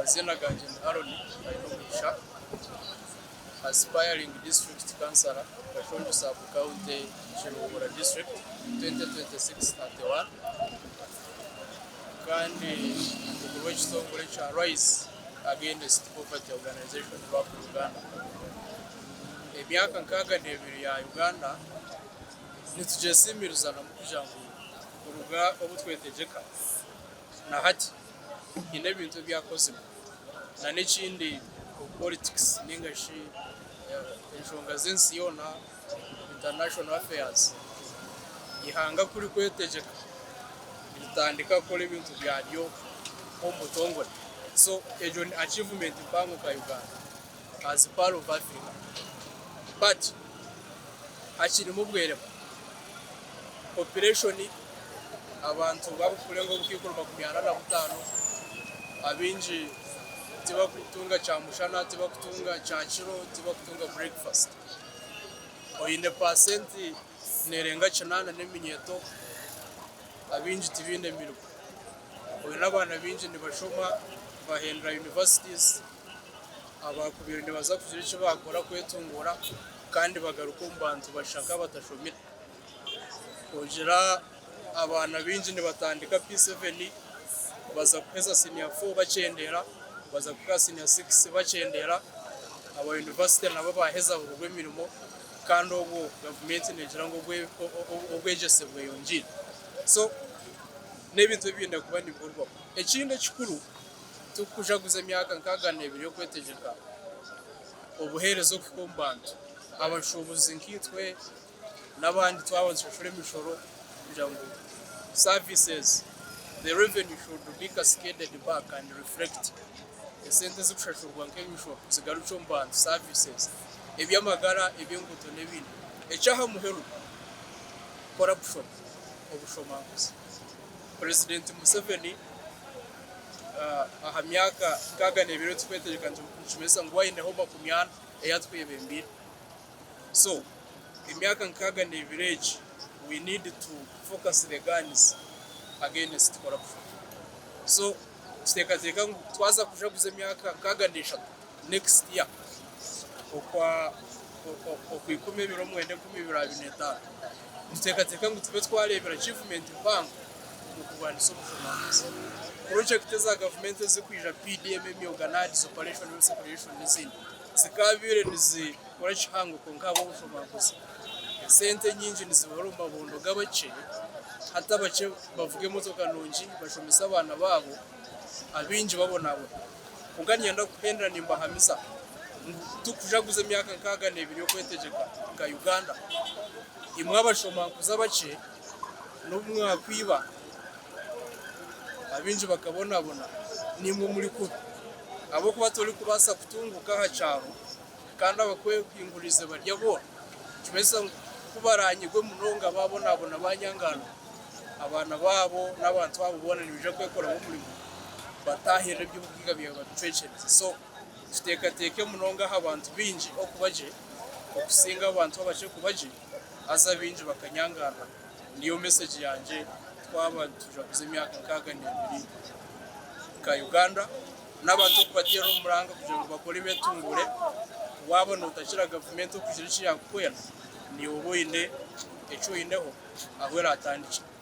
amazina ganjye ni Aarone Ainomugisha, aspiring district councillor Gashonjo sub-county Kirubura district 2026-31 kandi igikorwa cy'isongore cya Rise Against Poverty Organization rwa Uganda. Emyaka nkaga n'ebiri ya Uganda nitugesimiruzana mu kujangu uruga obutwetegeka na hati ine bintu byakoze na n'ikindi politics n'ingashi enshonga zensi yona international affairs ihanga kuri kwetegeka bitandika kuri ibintu byaryo omutongole. So ejo ni achievement mpango ka Uganda as part of Africa, but hakiri mu bwere population abantu babukurengo bukikorwa ku 105 abinji tiba kutunga cha mushana, tiba kutunga cha kiro, tiba kutunga breakfast oyine percent nerenga cyanana n'eminyeto abinji tibinde miruko oyina abana binji nibashoma bahendra universities abakubira nibaza kugira icyo bakora kwetungura kandi bagaruka mu bantu bashaka batashomira kugira abana binji nibatandika P7 baza kweza senior 4 bacendera, baza kuka senior 6 bacendera, aba university nabo baheza urugwe mirimo kandi ubu government negira ngo ogwegese bweyonjira. So nebintu binde kuba nikorwa ekinde kikuru tukujaguza emyaka nkaga n'ebiri yo kwetegeka obuherezo kukombantu abashobozi nkitwe n'abandi twabonshashore imishoro kugira ngo services the revenue should be cascaded back and reflect esente zikushashurwa nk'imishoro zigarucho mbantu services ebyamagara eby'inguto n'ebindi echaha muheru corruption obushomanguzi. President Museveni aha myaka kaga n'ebiro tukwetegeka nchumesa ngo wayineho makumyana eyatwebembira. So imyaka nkaga n'ebireji we need to focus the guns against corruption. So tutekateka twaza kujaguza imyaka nkaga n'eshatu next year okwa okwikumye biro mwende 2025 tutekateka ngo tube twarebera achievement bank ukubandisa ubushomanguzi. Project za government zikwija PDM organized operation and separation n'izindi zikabire nizi kora chihango konkabo ubushomanguzi. Sente nyinji niziboro mabondo gabace hata bace bavuge motoka nonji bashomisa abana babo abinji babonabo unganyenda kuhendra nimba hamisa tukujaguze myaka nkaga n'ebiri yo kwetegeka ka Uganda imwe abashomanguzi abace n'umwe kwiba abinji bakabonabona nimwe muri kubi abo kuba toli kubasa kutunguka hacaro kandi abakwe kwingurize barya bo kimesa kubaranyigwe munonga babonabona banyangano abana babo n'abantu babo bona nibije kwekora mu murimo batahera by'ubwiga bya batwechereza. So tutekateke munonga abantu binji okubaje okusinga abantu babaje kubaje aza binji bakanyangana. Niyo message yanje twaba tujaguze imyaka nkaga n'ebiri ka Uganda n'abantu kubatera umuranga kugira ngo bakore imetungure wabona utakira government kugira iki yakwera ni ubuinde eco ineho ahwera atandiki.